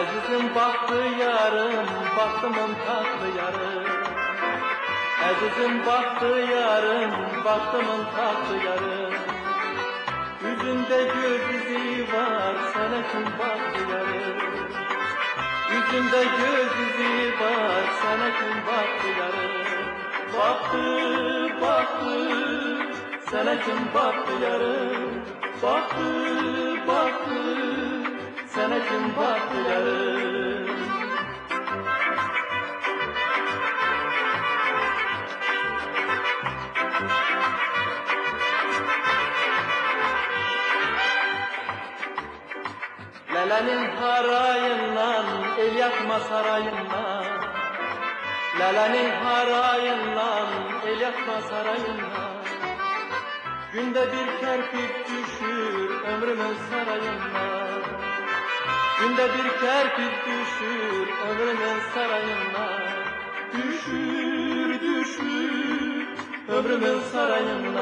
Azizim baktı yarım, baktımın tatlı yarım. Azizim baktı yarım, baktımın tatlı yarım. Yüzünde göz izi var, sana kim baktı yarım. Yüzünde göz izi var, sana kim baktı yarım. Baktı, baktı, sana kim baktı yarım. Baktı, baktı, sana kim baktı yarım. Lalenin harayından, el yakma sarayından. Lalenin harayından, el yakma sarayından. Günde bir kerpiç düşür ömrümün sarayından. Günde bir kerpiç düşür ömrümün sarayından. Düşür, düşür ömrümün sarayından.